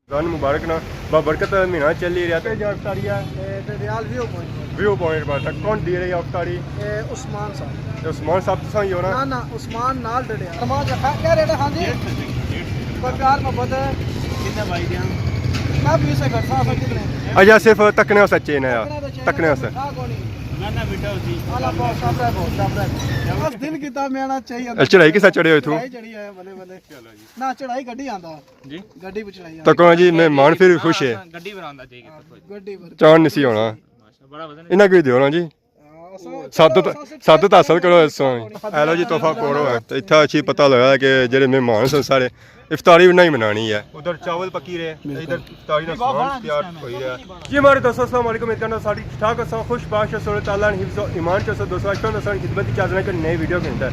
रमजान मुबारक ना बाबरकत महीना चल ही रहा था जो इफ्तारी है डडियाल व्यू पॉइंट पर तक कौन दे रही है इफ्तारी उस्मान साहब तो सही हो ना ना उस्मान नाल डडियाल नमाज क्या रेट है हां जी कोई प्यार मोहब्बत है कितने भाई दियां मैं 20 से घर साहब कितने अच्छा सिर्फ तकने सच्चे ने यार तकने से ना बेटा होती आला बहुत शाबाश बस दिल किता में आना चाहिए चढ़ाई के साथ चढ़े हुए तू चढ़ी है भले भले ना चढ़ाई गड्डी आंदा जी गड्डी पे चढ़ाई तो कौन जी मेहमान फिर खुश है गड्डी बनांदा चाहिए गड्डी पर चांद नहीं होना बड़ा वजन इन्हें कोई दियो ना जी सादत हासिल करो इस हेलो जी तोहफा कोड़ो है तो इतना अच्छी पता लगा कि जेडे मेहमान सन सारे इफ्तारी भी नहीं मनानी है उधर चावल पकी रहे इधर इफ्तारी का सामान तैयार हो रहा है जी हमारे दोस्तों अस्सलाम वालेकुम इतना सारी ठाक असा खुश बाश सुरत ताला हिफ्ज़ ईमान के दोस्तों आज तो असन खिदमत की चाहते हैं कि नई वीडियो के अंदर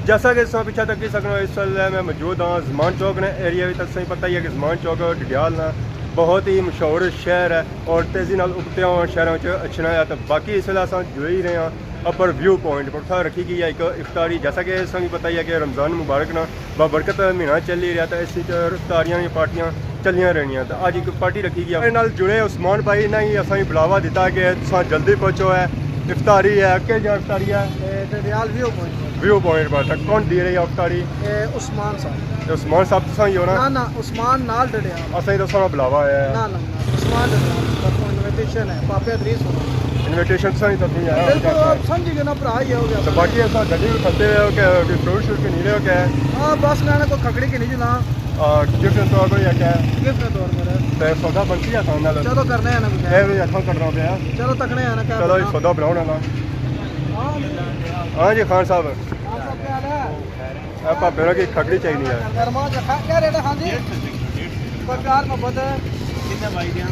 जैसा कि इस पीछे तक देख सकते हो इस वेले मैं मौजूद हाँ जमान चौक ने एरिया भी तक सही पता ही है कि जमान चौक डडियाल ना बहुत ही मशहूर शहर है और तेज़ी नाल उगते हुए शहरों में अच्छा है तो बाकी इस वेले अस जुड़े ही रहे हैं अपर व्यू पॉइंट पर उत्थे रखी गई है एक इफ्तारी जैसा कि इस भी पता ही है कि रमज़ान मुबारक ना बाबरकत महीना चल ही रहा था इस इफ्तारियां पार्टियां चलियां रहनियां तो अज एक पार्टी रखी गई है नाल जुड़े उस्मान भाई ने ही असा बुलावा दिता कि तुम जल्दी पहुँचो है इफ्तारी है कि जो इफ्तारी है डडियाल व्यू पॉइंट पर तक कौन दे रही है इफ्तारी उस्मान साहब सही हो ना उस्मान नाल डडियाल असा ही दसो बुलावा है ना उस्मान डडियाल इनविटेशन है पापे अदरीस इन्विटेशन सही तो नहीं आया बिल्कुल समझ गए ना भरा ही हो गया तो बाकी ऐसा गड्डी में खते हो कि फ्रूट शूट के नहीं रहे हो क्या हां बस लेना को खकड़ी के नहीं जना गिफ्ट के तौर पर या क्या गिफ्ट के तौर पर तो सौदा बनती है खाने वाला चलो करने हैं ना ए भी अच्छा करना पे चलो तकने हैं ना क्या चलो ये सौदा बनाओ ना हां जी खान साहब क्या हाल है आप मेरा की खकड़ी चाहिए है गरमा क्या रेट है हां जी कोई प्यार मोहब्बत है कितने भाई दियां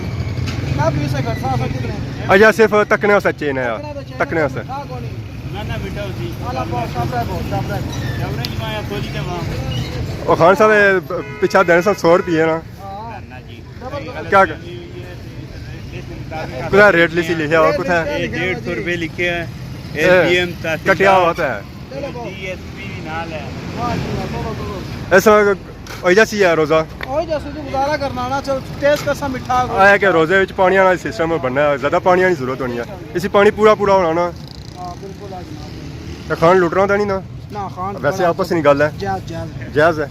मैं 20 से घर साहब कितने अच्छा सिर्फ तकने सच्चे ने यार तकने से ना बेटा होती आला बहुत शाबाश एवरेज में या थोड़ी के वहां ओ खान साहब पीछा देने से 100 रुपए ना क्या कुछ रेट लिखी लिखा हुआ कुछ है 150 रुपए लिखे हैं एलबीएम कटिया होता है डीएसपी नाल है हां जी ऐसा ओइजा सी है रोजा ओइ जैसे जो गुजारा करना ना चल टेस्ट कैसा मीठा आया कि रोजे विच पानी वाला सिस्टम बनना है ज्यादा पानी की जरूरत होनी है इसी पानी पूरा होना ना हां बिल्कुल आ जनाब तो खान लुट रहा था नहीं ना खान वैसे आपस नहीं गल है जायज है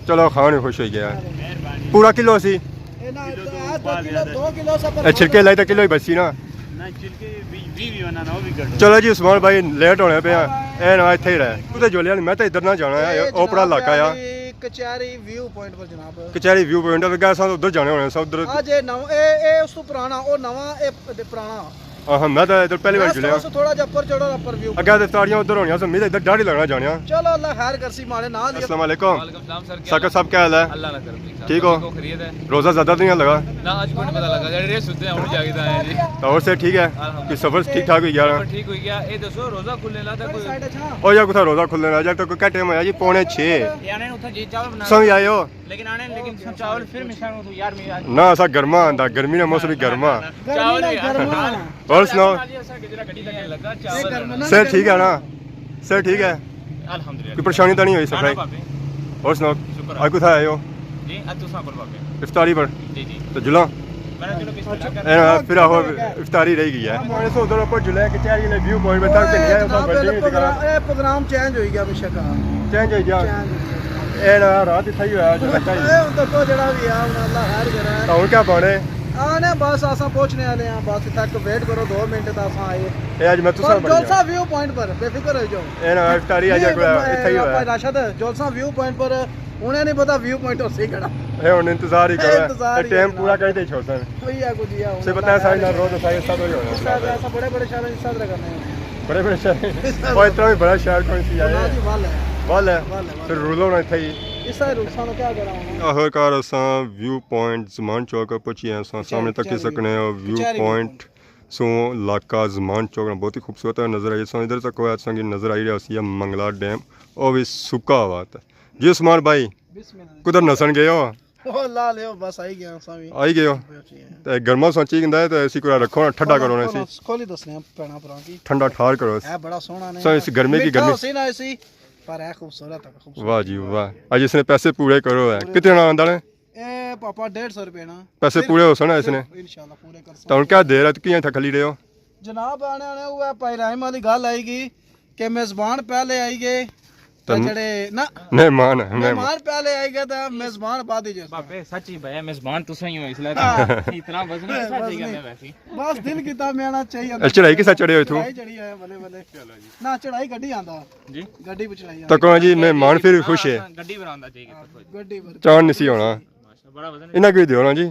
चलो खान खुश हो गया पूरा किलो सी ना 2 किलो से छिड़के लाई तो किलो ही बची ना छिड़के भी बनाना वो भी कर चलो जी उस्मान भाई लेट होने पे ए ना इथे ही रहे तू तो जोलिया मैं तो इधर ना जाना है ओपरा इलाका है कचहरी व्यू पॉइंट पर जनाब कचहरी व्यू पॉइंट पर गए उधर जाने होने सब उधर आज ए नव ए उस तो पुराना ओ नवा ए पुराना हां मैं तो इधर पहली बार जुलिया थोड़ा जा ऊपर चढ़ो ऊपर व्यू अगे तो इफ्तारियां उधर होनियां सब मेरे इधर दाढ़ी लगना जाने चलो अल्लाह खैर करसी मारे ना अस्सलाम वालेकुम सर सब क्या हाल है अल्लाह ना करे ठीक हो खैरियत है रोजा ज्यादा नहीं लगा ना आज कोई पता लगा जड़े सुते हैं उठ जागे था जी तो और से ठीक है कि सफर ठीक ठाक हो गया ठीक हो गया ए दसो रोजा खुलने ला था कोई ओ या कुछ रोजा खुलने ला जा तो कोई टाइम आया जी 5:30 यानी उठा जी चावल बना समझ आयो लेकिन चावल फिर मिशान तो यार मैं ना ऐसा गर्मा आंदा गर्मी ने मौसम गर्मा चावल और सुनाओ सर ठीक है ना सर ठीक है अल्हम्दुलिल्लाह कोई परेशानी तो नहीं हुई सफाई और सुनाओ आज कुछ आए हो जी आज तो साबर बाबे इफ्तारी पर जी जी तो जुला मैंने चलो बिस्मिल्लाह फिर आहो इफ्तारी रह गई है हमारे से उधर ऊपर जुला कचहरी ने व्यू पॉइंट पे तक नहीं है सब बिल्डिंग ए प्रोग्राम चेंज हो गया बेशक चेंज हो गया ए ना रात इतना ही होया जो लगता है ए तो जड़ा भी आ अल्लाह खैर करे तो और क्या बने आने बस आसा पहुंचने वाले हैं बस तक वेट करो 2 मिनट तक आसा आए ए आज मैं तुसा बन जोलसा व्यू पॉइंट पर बेफिक्र हो जाओ ए ना इफ्तारी आज इतना ही होया राशिद जोलसा व्यू पॉइंट पर उन्हें नहीं पता व्यू पॉइंट और सही खड़ा ए उन इंतजार ही कर रहा है टाइम पूरा कर दे छोड़ सर वही है कुछ या से पता है साइड ना रोज साइड साथ हो जाएगा ऐसा बड़े शहर में साथ करने हैं बड़े शहर और इतना भी बड़ा शहर कौन सी है वाल है फिर रूलो ना थे इस साइड रुखसानो क्या करा हूं आखिरकार असा व्यू पॉइंट जमान चौक पहुंची है सामने तक ही सकने व्यू पॉइंट सो इलाका जमान चौक बहुत ही खूबसूरत नज़र आई सो इधर तक संगी नज़र आई रही है मंगला डैम और भी सुखा हुआ था जी उस्मान भाई कुदर नसन गए हो ओ ला ले बस आई गया सावी आई गए हो ते गर्मा सोची किंदा है तो ऐसी कोई रखो ना ठंडा करो ना ऐसी खोली दसने पैना परा की ठंडा ठार करो है बड़ा सोहना ने सो इस गर्मी की गर्मी सी ना ऐसी पर है खूबसूरत है वाह जी वाह आज इसने पैसे पूरे करो है कितने ना आंदा है ए पापा 150 रुपए ना पैसे पूरे हो सना इसने इंशाल्लाह पूरे कर तो ਹੁਣ क्या देर है कि यहाँ थकली रहे हो जनाब आने आने हुआ पैराइम वाली गल आएगी कि मेजबान पहले आएंगे तो जड़े ना मेहमान मेहमान पहले आएंगे तो मेजबान बाद ही बाबे सच्ची भैया मेजबान तुसा ही हो इसलिए इतना वजन है सच्ची गल है वैसे बस दिल किता में आना चाहिए चढ़ाई किस चढ़े हो तू चढ़ी है भले भले ना चढ़ाई गड्डी आंदा जी गड्डी पे चढ़ाई तो कौन जी मेहमान फिर खुश है गड्डी बनांदा चाहिए गड्डी पर चांद नहीं सी होना माशाल्लाह बड़ा वजन इन्हें कोई दियो ना जी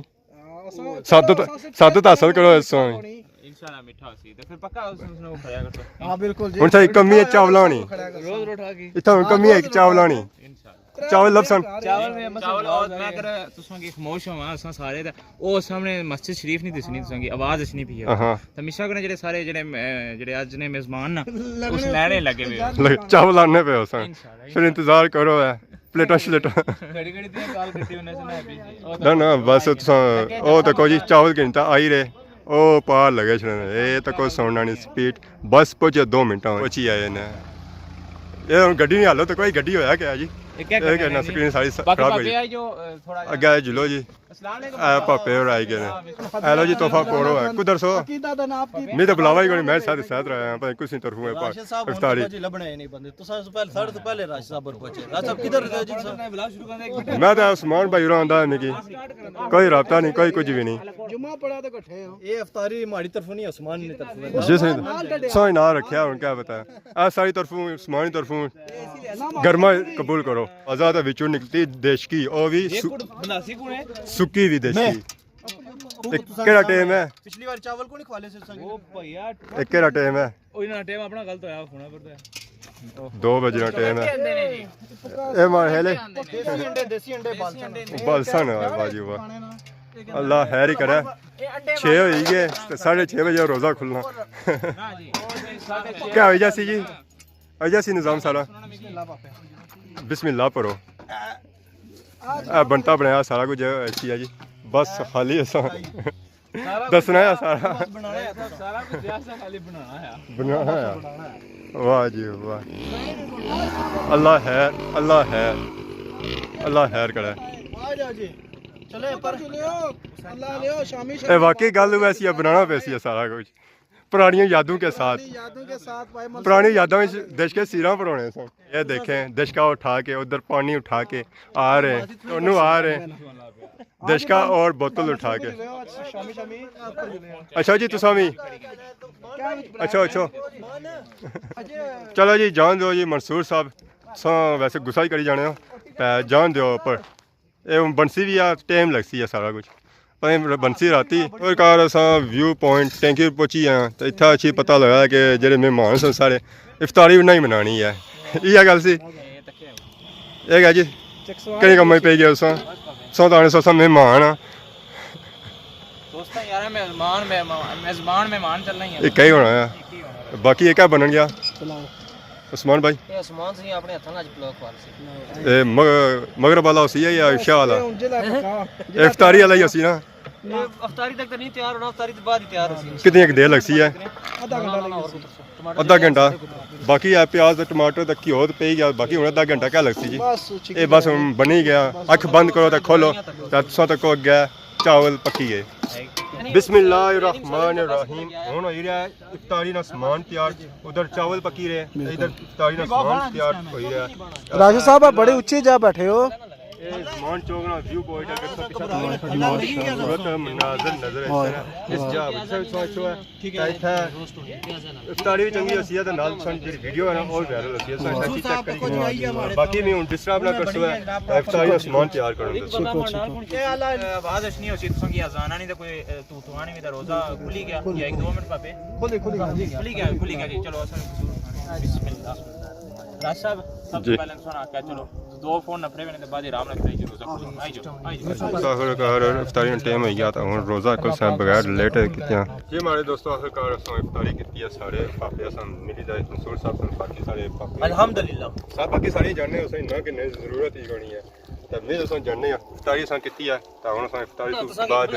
सादत हासिल करो इस इंशाल्लाह मिठा सी तो फिर पक्का उसने वो खाया करतो हां बिल्कुल जी ਹੁਣ ਸਾਡੀ ਕਮੀ ਹੈ ਚਾਵਲਾਂ ਦੀ रोज रोटा की ਇੱਥੇ ਹੁਣ ਕਮੀ ਹੈ ਇੱਕ ਚਾਵਲਾਂ ਦੀ इंशाल्लाह ਚਾਵਲ ਲਫਸਨ चावल में चावल और मैं कर तुसा की खामोश हूं असा सारे दा ओ सामने मस्जिद शरीफ नहीं दिसनी तुसा की आवाज असनी भी है हाँ तो मिशा कने जेडे सारे जेडे आज ने मेजबान ना उस लेने लगे हुए चावल आने पे हो सन फिर इंतजार करो है प्लेटा शलेटा घड़ी घड़ी दी कॉल करती होने से ना भी ना ना बस तुसा ओ तो को जी चावल गिनता आई रे ओ पार लगे छने ए तो कोई सुनना नहीं स्पीड बस पहुंचे 2 मिनट पहुंची आए ने ये हुन गड्डी नहीं हालो तो कोई गड्डी होया क्या जी क्या करना स्क्रीन सारी खराब हो गई जो थोड़ा अगे जुलो जी अस्सलाम वालेकुम आ पापे और आई गए हेलो जी तोहफा कोड़ो है कुदर सो अकीदा दा नाम की मैं तो बुलावा ही कोनी मैं साथ साथ रहा हूं पर कुछ नहीं तरफू है राशिद साहब इफ्तारी जी लबने नहीं बंदे तो सबसे पहले साढ़े से पहले राशिद साहब पर पहुंचे राशिद साहब किधर थे जी साहब ब्लॉग शुरू कर दे मैं तो उस्मान भाई रहा है मिकी कोई राब्ता नहीं कोई कुछ भी नहीं जुम्मा पड़ा तो इकट्ठे हो ये इफ्तारी हमारी तरफ नहीं उस्मान की तरफ जिस सोई ना रखा हूं क्या बता आ सारी तरफों उस्मानी तरफों गर्मा कबूल करो आजाद विचों निकलती देश की और भी बनासी कौन है सुक्की भी देश की केड़ा टाइम है पिछली बार चावल को नहीं खवाले से संग ओ भैया एक केड़ा टाइम है ओई ना टाइम अपना गलत होया होना पड़ता है 2 बजे का टाइम है ए मार हेले देसी अंडे बाल बलसन है बाजी वाह अल्लाह खैर ही करे 6 हो ही गए 6:30 बजे रोजा खुलना हां जी क्या हो जैसी जी अजैसी निजाम सारा बिस्मिल्लाह पढ़ो बनता बनाया सारा कुछ ऐसी है जी बस खाली ऐसा दसना है सारा बनाना है सारा कुछ जैसा खाली बनाना है बनाना है वाह जी वाह अल्लाह है अल्लाह खैर करे आ जा जी चले पर अल्लाह लियो शामी ए वाकई गल वैसी है बनाना वैसी है सारा कुछ पुरानी यादों के साथ भाई पुरानी यादों में देश के सिरा पर होने सन ये देखें देश का उठा के उधर पानी उठा के आ रहे हैं दोनों आ रहे हैं देश का और बोतल उठा के शामी शामी अच्छा जी तुसामी अच्छा अच्छा चलो जी जान दो जी मंसूर साहब सो वैसे गुस्सा ही करी जाने हो जान दो पर ये बंसी भी आ टाइम लगती है सारा कुछ बंसी राती और कार असा व्यू पॉइंट टैंकी पहुंची हैं तो इतना अच्छी पता लगा कि जेडे मेहमान सन सारे इफ्तारी भी नहीं मनानी है ये गल सी ये है जी कई कम पे गए उस ताने सो मेहमान दोस्तों यार मेजबान मेहमान चलना ही है एक ही होना है बाकी एक बनन गया उस्मान भाई ये उस्मान से अपने हथां आज ब्लॉक वाल से ए मगरब वाला उसी है या शाह वाला इफ्तारी वाला ही उसी ना ये इफ्तारी तक तो नहीं तैयार होना इफ्तारी के बाद ही तैयार होसी कितनी एक देर लगती है आधा घंटा बाकी है प्याज टमाटर तक की होत पे गया बाकी हुन आधा घंटा क्या लगती जी ये बस हुन बनी गया अख बंद करो तो खोलो तो तक हो गया चावल पकी गए बिस्मिल्लाहिर्रहमानिर्रहीम हुन हो रहा है इफ्तारी ना सामान तैयार उधर चावल पकी रहे इधर इफ्तारी ना सामान तैयार हो रहा है राशिद साहब आप बड़ी ऊंची जा बैठे हो मान चौक ना व्यू पॉइंट है खूबसूरत मंजर नजर इस जा अच्छा है ठीक है इफ्तारी भी चंगी होसी है तो नाल सन जी वीडियो है ना और वायरल होसी है सो चेक करिए बाकी मैं डिस्टर्ब ना कर सो है इफ्तारी का सामान तैयार करो ये अल्लाह आवाज नहीं होसी तुसा की अजान नहीं तो कोई तू तुआनी में रोजा खुली गया या 1-2 मिनट पापे खुली गया जी चलो बिस्मिल्लाह राशिद साहब सबसे पहले सुना क्या चलो 2 फोन नफरे में बाद आराम रखते हैं रोजा आई जो आखिरकार इफ्तारी का टाइम हो गया था हुन रोजा को सब बगैर लेट कितियां जी हमारे दोस्तों आखिरकार असां इफ्तारी की है सारे पापे असां मिली जाए मंसूर साहब सन बाकी सारे पापे अल्हम्दुलिल्लाह सब बाकी सारे जानने उसे ना कि नहीं जरूरत ही कोनी है तो मैं असां जानने इफ्तारी असां की है तो हुन असां इफ्तारी तो बाद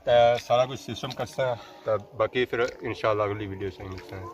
तो सारा कुछ सिस्टम करते हैं तो बाकी फिर इंशाल्लाह अगली वीडियो से मिलते हैं